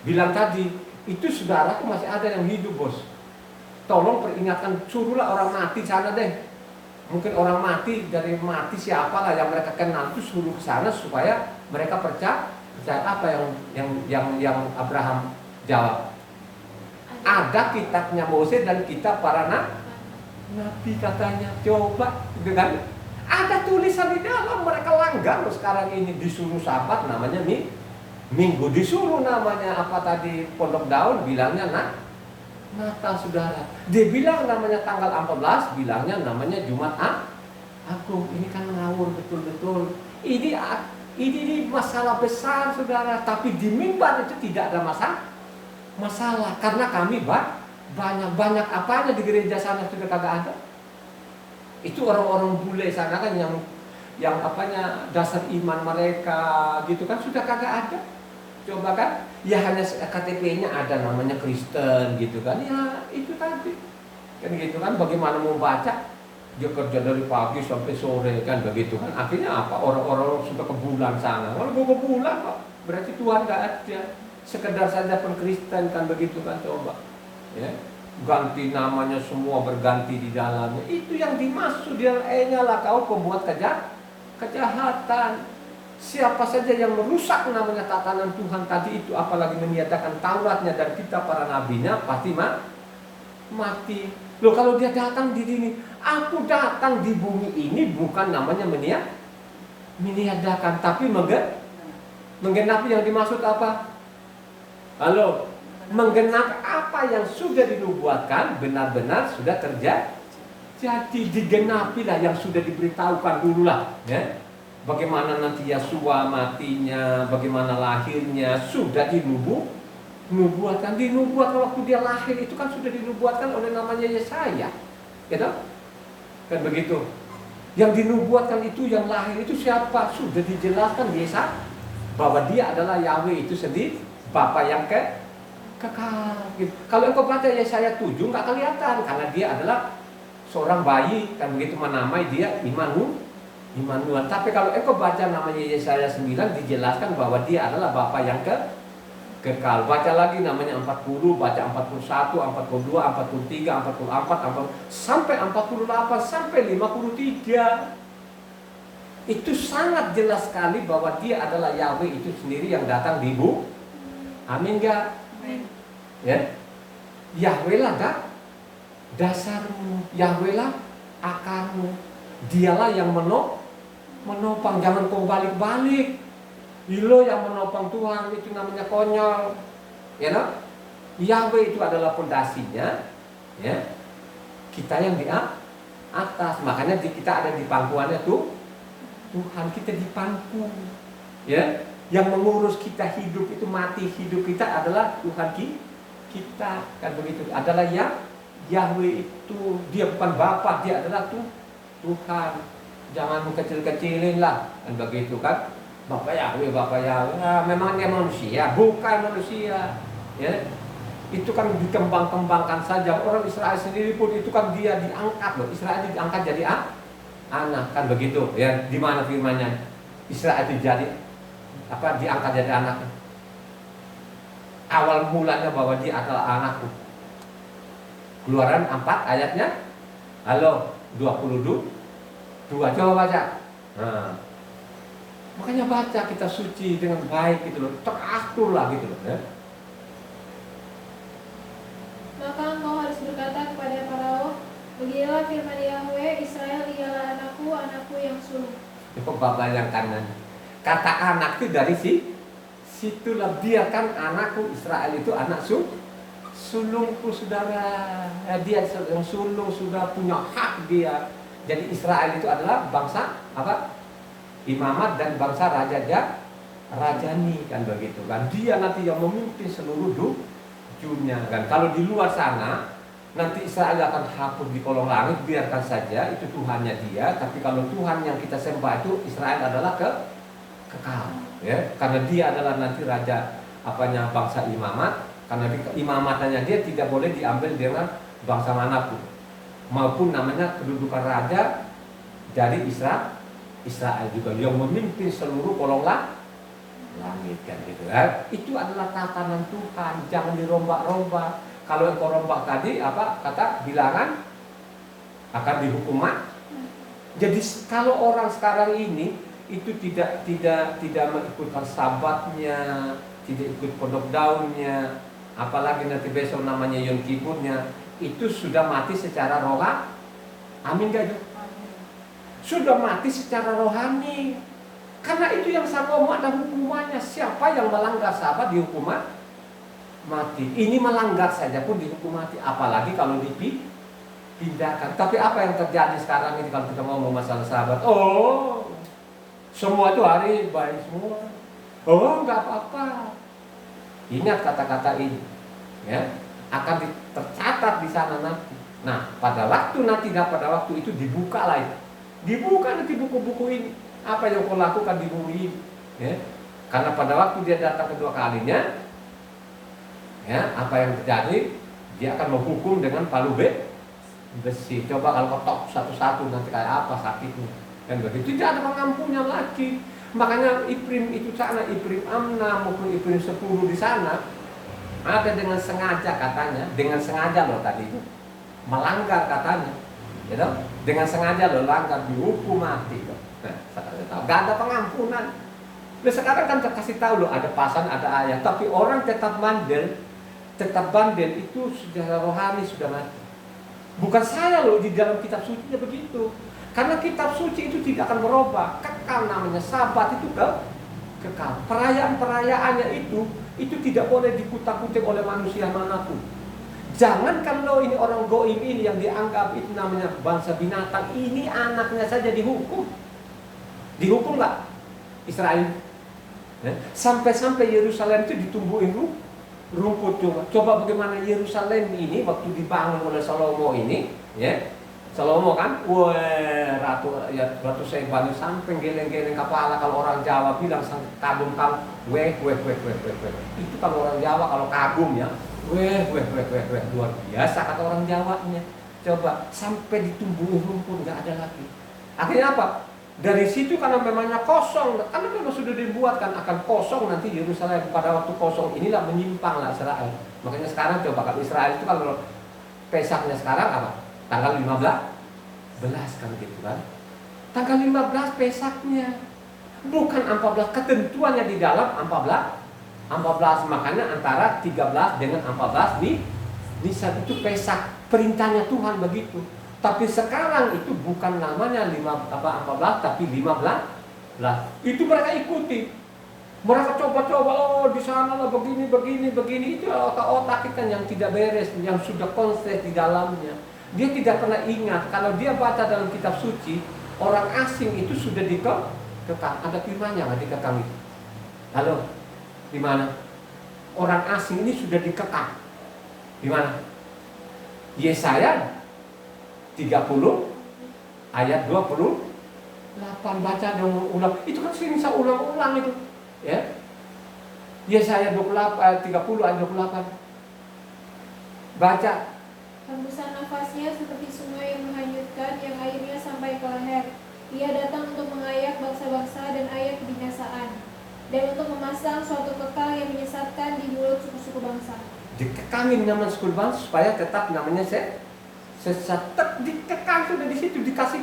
bilang tadi, itu saudaraku masih ada yang hidup bos. Tolong peringatkan, suruhlah orang mati sana deh. Mungkin orang mati, dari mati siapalah yang mereka kenal itu suruh ke sana supaya mereka percaya apa yang Abraham jawab. Ada kitabnya Moses dan kitab para nabi katanya. Coba dengan ada tulisan di dalam, mereka langgar loh sekarang ini. Disuruh sabat namanya minggu, disuruh namanya apa tadi Pondok Daun bilangnya Natal saudara. Dia bilang namanya tanggal 14, bilangnya namanya Jumat Agung. Ini kan ngawur betul-betul. Ini masalah besar saudara. Tapi di mimbar itu tidak ada masalah. Karena kami banyak apanya di gereja sana sudah kagak ada. Itu orang-orang bule sana kan yang apanya dasar iman mereka gitu kan sudah kagak ada. Coba kan, ya hanya KTP-nya ada namanya Kristen gitu kan, ya itu tadi kan gitu kan. Bagaimana mau baca, dia kerja dari pagi sampai sore kan begitu kan. Akhirnya apa, orang-orang sudah ke bulan sana. Kalau gue ke bulan kok berarti Tuhan gak ada, sekedar saja pengkristen kan begitu kan. Coba ya, ganti namanya semua, berganti di dalamnya. Itu yang dimaksud dia, lah kau pembuat kejahatan. Siapa saja yang merusak namanya tatanan Tuhan tadi itu, apalagi meniadakan Tauratnya dan kitab para nabinya, pasti mati. Loh, kalau dia datang di sini, aku datang di bumi ini bukan namanya meniadakan, tapi menggenapi. Yang dimaksud apa? Halo, menggenapi apa yang sudah dinubuatkan benar-benar sudah terjadi. Jadi digenapilah yang sudah diberitahukan dulu lah, ya. Bagaimana nanti Yesua matinya, bagaimana lahirnya, sudah dinubuatkan waktu dia lahir itu kan sudah dinubuatkan oleh namanya Yesaya, gitu kan begitu. Yang dinubuatkan itu, yang lahir itu siapa? Sudah dijelaskan Yesaya bahwa dia adalah Yahweh itu sendiri, Bapa yang kekal. Gitu. Kalau engkau baca Yesaya 7 nggak kelihatan karena dia adalah seorang bayi kan begitu, menamai dia Immanuel. Tapi kalau engkau baca namanya Yesaya 9, dijelaskan bahwa dia adalah Bapa yang kekal. Baca lagi namanya 40, baca 41, 42, 43, 44, sampai 48, sampai 53. Itu sangat jelas sekali bahwa dia adalah Yahweh itu sendiri yang datang di bumi. Amin gak? Ya. Yahweh lah dasarmu, Yahweh lah akarmu. Dialah yang menopang, jangan kau balik-balik. Lo yang menopang Tuhan itu namanya konyol, ya no? Yahweh itu adalah fondasinya, ya. Kita yang di atas, makanya kita ada di pangkuannya tuh Tuhan, kita di pangku, ya. Yang mengurus kita hidup itu mati hidup kita adalah Tuhan kita, kan begitu. Adalah yang Yahweh itu, dia bukan Bapa, dia adalah Tuhan. Jangan kecil-kecilin lah, kan begitu kan. Bapak Yahweh, memang dia manusia, bukan manusia, ya. Itu kan dikembang-kembangkan saja. Orang Israel sendiri pun itu kan dia diangkat loh. Israel diangkat jadi anak, kan begitu, ya. Di mana firman-Nya? Israel itu jadi apa? Diangkat jadi anak. Awal mulanya bahwa dia adalah anakku. Keluaran 4 ayatnya. Halo, 22. Coba baca. Nah, makanya baca, kita suci dengan baik gitu loh, teratur lah gitu loh, ya. Maka engkau harus berkata kepada Farao, beginilah firman Yahweh, Israel ialah anakku, anakku yang sulung. Itu bapak yang kanan. Kata anak itu dari situlah, biarkan anakku Israel itu anak sulungku saudara. Ya, dia yang sulung sudah punya hak dia. Jadi Israel itu adalah bangsa apa? Imamat dan bangsa rajani kan begitu kan. Dia nanti yang memimpin seluruh dunia kan. Kalau di luar sana nanti Israel akan hapus di kolong langit, biarkan saja, itu Tuhannya dia. Tapi kalau Tuhan yang kita sembah itu Israel adalah kekal, ya. Karena dia adalah nanti raja apanya, bangsa imamat. Karena imamatannya dia tidak boleh diambil dengan bangsa manapun, maupun namanya kedudukan raja dari Israel juga yang memimpin seluruh kolong langit kan gitu kan. Itu adalah tatanan Tuhan, jangan dirombak-rombak. Kalau engkau rombak tadi apa kata bilangan akan dihukum mati. Jadi kalau orang sekarang ini itu tidak mengikut sabatnya, tidak ikut pondok daunnya, apalagi nanti besok namanya Yom Kippurnya, itu sudah mati secara rohani. Amin gak itu? Sudah mati secara rohani. Karena itu yang saya ngomong ada hukumannya. Siapa yang melanggar sabat dihukum mati. Ini melanggar saja pun dihukum mati. Apalagi kalau dipindahkan. Tapi apa yang terjadi sekarang ini kalau kita ngomong masalah sabat? Oh, semua itu hari baik semua. Oh, nggak apa-apa. Ingat kata-kata ini, ya, akan tercatat di sana nanti. Nah, pada waktu itu dibuka lah itu. Dibuka nanti buku-buku ini. Apa yang kau lakukan di bumi ini, ya? Karena pada waktu dia datang kedua kalinya, ya, apa yang terjadi? Dia akan menghukum dengan palu besi. Coba kalau ketok satu-satu nanti kayak apa sakitnya. Dan begitu tidak ada pengampunnya lagi. Makanya Iprim itu sana, Iprim Amna maupun Iprim 10 di sana ada dengan sengaja katanya, dengan sengaja loh tadi itu melanggar katanya, gitu? Dengan sengaja loh langgar dihukum mati. Nah, sekarang tahu, gak ada pengampunan. Nah, sekarang kan kasih tahu loh ada pasal, ada ayat, tapi orang tetap bandel itu secara rohani sudah mati. Bukan saya loh di dalam kitab suci begitu. Karena kitab suci itu tidak akan merubah, kekal namanya sabat itu kekal. Perayaan-perayaannya itu tidak boleh dikutak-kutik oleh manusia manapun. Jangan kalau ini orang goim ini yang dianggap itu namanya bangsa binatang, ini anaknya saja dihukum. Dihukum nggak Israel? Sampai-sampai Yerusalem itu ditumbuhin rumput. Coba bagaimana Yerusalem ini waktu dibangun oleh Salomo ini, ya. Salomo kan, ratu Seban sampai geleng-geleng kepala. Kalau orang Jawa bilang kagum. Itu kalau orang Jawa kalau kagum ya, luar biasa kata orang Jawanya. Coba sampai ditumbuhin rumput nggak ada lagi. Akhirnya apa? Dari situ karena memangnya kosong, karena memang sudah dibuatkan akan kosong nanti Yerusalem. Pada waktu kosong inilah menyimpanglah Israel. Makanya sekarang coba kalau Israel itu kalau Pesaknya sekarang apa? Tanggal 15 kan gitu kan. Tanggal 15 Pesaknya. Bukan 14, ketentuannya di dalam 14. Makanya antara 13 dengan 14 di saat itu Pesak. Perintahnya Tuhan begitu. Tapi sekarang itu bukan namanya 14 tapi 15. Itu mereka ikuti. Mereka coba-coba, oh di sana lah begini. Itu otak-otak kita yang tidak beres, yang sudah konsep di dalamnya. Dia tidak pernah ingat kalau dia baca dalam kitab suci, orang asing itu sudah dikekang. Ada firmannya nggak dikekang itu? Halo, di mana? Orang asing ini sudah dikekang. Di mana? Yesaya 30 ayat 28, baca dong ulang. Itu kan sering saya ulang-ulang itu. Ya. Yesaya 30 ayat 28. Baca. Hembusan nafasnya seperti sungai yang menghanyutkan, yang airnya sampai ke leher. Ia datang untuk mengayak bangsa-bangsa dan ayat kebinasaan, dan untuk memasang suatu kekal yang menyesatkan di mulut suku-suku bangsa. Dikekangin nama suku bangsa supaya tetap namanya sesat. Dikekang sudah di situ dikasih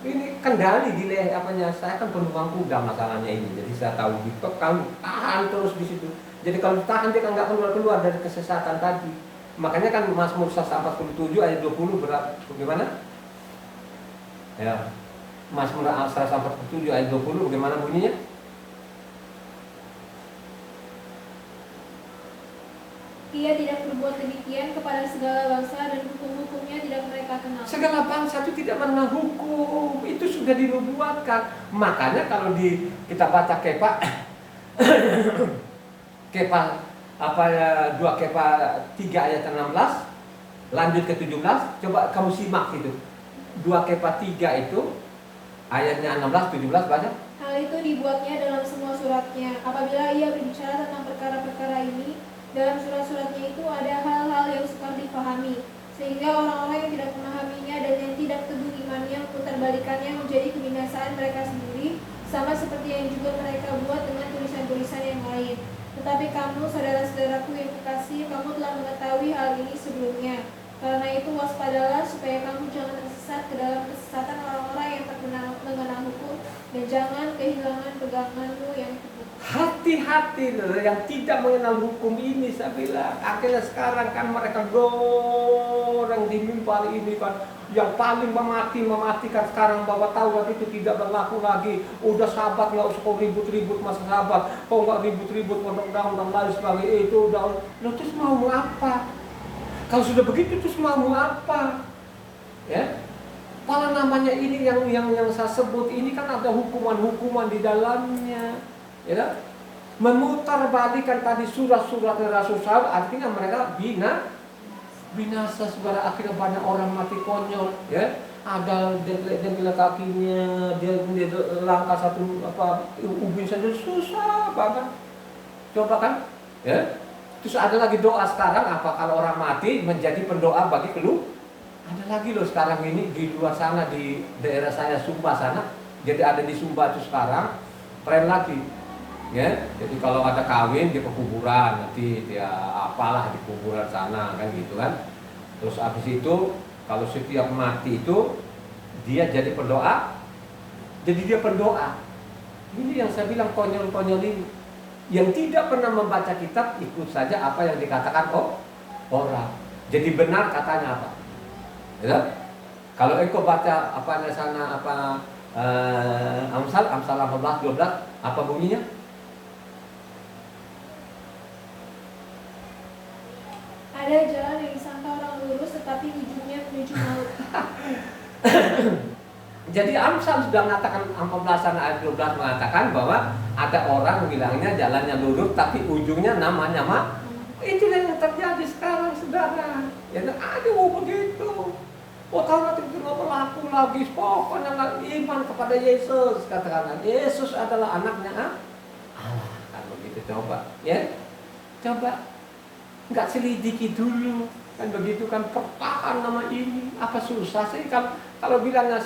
ini kendali di leher apanya. Saya kan penumpang kuda masalahnya ini, jadi saya tahu dikekang, tahan terus di situ. Jadi kalau ditahan dia kan nggak keluar dari kesesatan tadi. Makanya kan Mazmur 147 ayat 20 bagaimana? Ya. Mazmur 147 ayat 20 bagaimana bunyinya? Ia tidak berbuat demikian kepada segala bangsa dan hukum-hukumnya tidak mereka kenal. Segala bangsa itu tidak pernah hukum, itu sudah dinubuatkan. Makanya kalau kita baca Kepa 2 Kepa 3 ayat 16 lanjut ke 17, coba kamu simak itu. 2 Kepa 3 itu ayatnya 16 17 baca. Hal itu dibuatnya dalam semua suratnya. Apabila ia berbicara tentang perkara-perkara ini, dalam surat-suratnya itu ada hal-hal yang sukar dipahami, sehingga orang-orang yang tidak memahaminya dan yang tidak teguh imannya memutarbalikannya menjadi kebinasaan mereka sendiri, sama seperti yang juga mereka buat dengan tulisan tulisan-tulisan yang lain. Tetapi kamu, saudara-saudaraku yang kekasih, kamu telah mengetahui hal ini sebelumnya. Karena itu waspadalah supaya kamu jangan tersesat ke dalam kesesatan orang-orang yang tak mengenal hukum, dan jangan kehilangan peganganmu yang teguh. Hati-hati loh, yang tidak mengenal hukum ini, saya bilang. Akhirnya sekarang kan mereka goreng di mimbar ini kan, yang paling mematikan sekarang bahwa Taurat itu tidak berlaku lagi. Udah sahabat, nggak usah kau ribut-ribut masa sahabat, kau nggak ribut-ribut undang-undang dan lain sebagainya, itu udah. Lo terus mau apa? Kalau sudah begitu terus mau apa? Ya, malah namanya ini yang saya sebut ini kan ada hukuman-hukuman di dalamnya. Ya, memutarbalikan tadi surat-surat Rasul Saul, artinya mereka binasa, saudara. Akhirnya banyak orang mati konyol, ya. Ada dia bilang kakinya, dia langkah satu ubin saja susah banget. Coba kan, ya. Terus ada lagi doa sekarang, apa kalau orang mati menjadi pendoa bagi kelu? Ada lagi loh sekarang ini di luar sana, di daerah saya Sumba sana. Jadi ada di Sumba itu sekarang tren lagi. Ya, jadi kalau ada kawin di kuburan, nanti dia apalah di kuburan sana kan gitu kan. Terus habis itu kalau setiap mati itu dia jadi pendoa. Jadi dia pendoa. Ini yang saya bilang konyol-konyol ini. Yang tidak pernah membaca kitab ikut saja apa yang dikatakan orang. Jadi benar katanya apa? Ya? Kalau engkau baca apanya sana Amsal 18:12 apa bunyinya? Ada jalan yang disangka orang lurus, tetapi ujungnya menuju maut. Jadi Amsal sudah mengatakan 14 ayat 12 mengatakan bahwa ada orang bilangnya jalannya lurus tapi ujungnya namanya Itu yang terjadi sekarang, saudara. Ya, aduh begitu. Taurat itu nggak berlaku lagi. Pokoknya iman kepada Yesus, katakan Yesus adalah anaknya Allah. Kan begitu, coba, ya, coba. Nggak selidiki dulu, kan begitu kan, pertahan nama ini, apa susah sih kalau bilangnya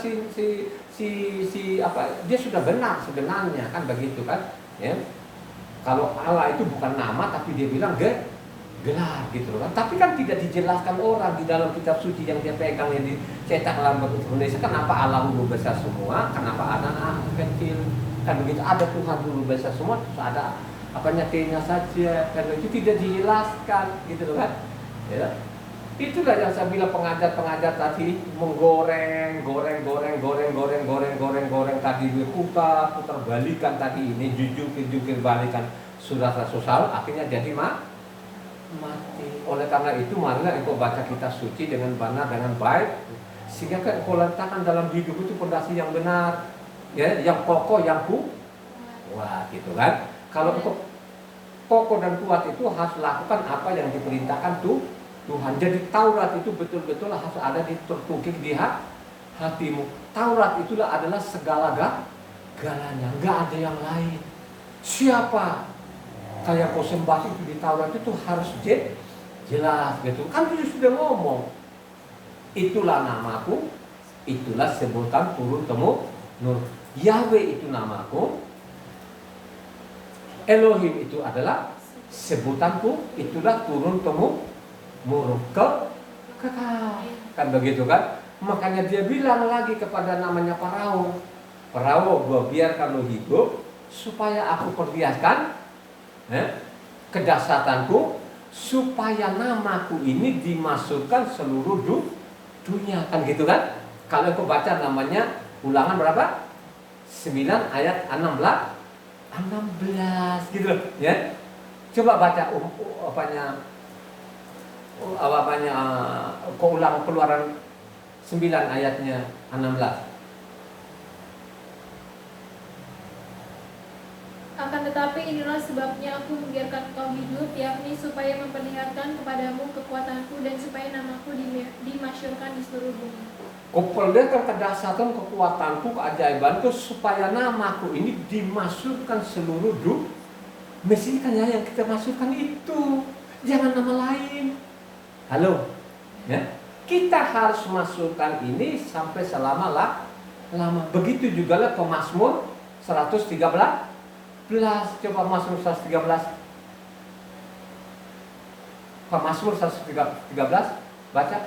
dia sudah benar sebenarnya, kan begitu kan, ya. Kalau Allah itu bukan nama tapi dia bilang gelar gitu kan, tapi kan tidak dijelaskan orang di dalam kitab suci yang dia pegang yang dicetak dalam bahasa Indonesia. Kenapa Allah dulu besar semua, kenapa anak kecil, kan begitu. Ada Tuhan dulu besar semua, terus ada apanya T-nya saja, karena itu tidak dijelaskan gitu loh kan, ya. Itulah yang saya bilang pengajar tadi menggoreng tadi, putar balikan tadi ini, jujur balikan surat Rasul, akhirnya jadi mati. Oleh karena itu marilah engkau baca kitab suci dengan benar, dengan baik, sehingga engkau letakkan dalam hidup itu fondasi yang benar, ya, yang kokoh, yang kuat gitu kan. Kalau untuk kokoh dan kuat itu harus lakukan apa yang diperintahkan Tuhan. Jadi Taurat itu betul-betul harus ada tertukik di hatimu. Taurat itulah adalah segala-galanya, nggak ada yang lain. Siapa kayak kau sembah itu di Taurat itu harus jelas gitu. Kan dia sudah ngomong, itulah namaku, itulah sebutan turun temu nur. Yahweh itu namaku, Elohim itu adalah sebutanku, itulah turun temu muruk kekal. Kan begitu kan? Makanya dia bilang lagi kepada namanya Farao, gua biarkan lo hidup supaya aku perlihatkan kedasatanku, supaya namaku ini dimasukkan seluruh dunia. Kan gitu kan? Kalau aku baca namanya Ulangan berapa? 9 ayat 16 gitu loh, ya. Coba baca Keluaran 9 ayatnya 16. Akan tetapi inilah sebabnya aku membiarkan kau hidup, yakni supaya memperlihatkan kepadamu kekuatanku dan supaya namaku dimasyhurkan di seluruh bumi. Kuperlihatkan kedahsyatan, kekuatanku, keajaibanku, supaya namaku ini dimasukkan seluruh dunia. Mestinya yang kita masukkan itu, jangan nama lain. Halo, ya? Kita harus masukkan ini sampai selama lama. Begitu juga lah Mazmur 113 Coba Mazmur 113. Mazmur 113 baca.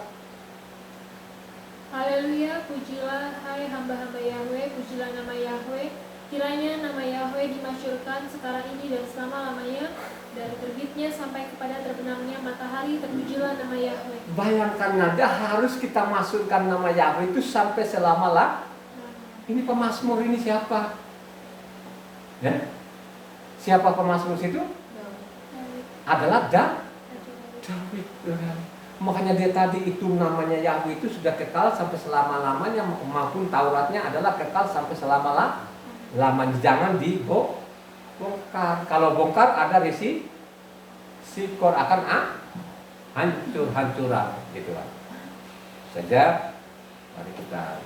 Haleluya, pujilah hai hamba-hamba Yahweh, pujilah nama Yahweh. Kiranya nama Yahweh dimasyhurkan sekarang ini dan selama-lamanya. Dari terbitnya sampai kepada terbenamnya matahari, terpujilah nama Yahweh. Bayangkan nada harus kita masukkan nama Yahweh itu sampai selama-lamanya. Ini pemazmur ini siapa? Ya? Siapa pemazmur itu? Adalah Daud. Makanya dia tadi itu namanya Yahweh itu sudah kekal sampai selama-lamanya, maupun Tauratnya adalah kekal sampai selama-lamanya. Jangan dibongkar. Kalau bongkar ada sikor akan hancur-hancuran gitu kan. Saja mari kita